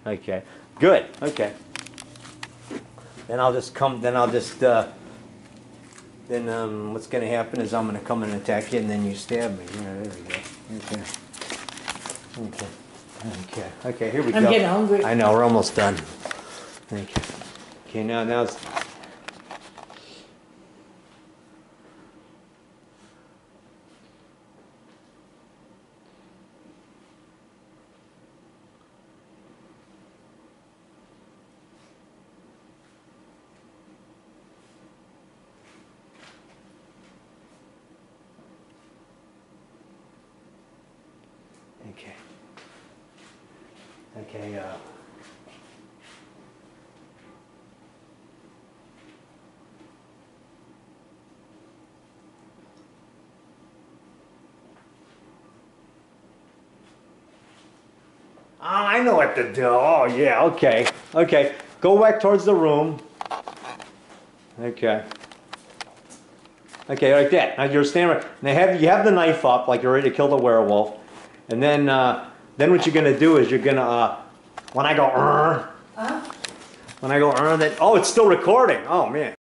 Okay. Good. Okay. Then I'll just come. Then I'll just. Then what's going to happen is I'm going to come and attack you, and then you stab me. Yeah, there we go. Okay. Okay. Okay. Okay. Here we go. I'm getting hungry. I know. We're almost done. Okay. Okay. Now it's. Okay. Okay, I know what to do. Oh, yeah, okay. Okay, go back towards the room. Okay. Okay, like that. Now you're standing right. Now you have the knife up, like you're ready to kill the werewolf. And then what you're gonna do is you're gonna, when I go, when I go, that, oh, it's still recording. Oh, man.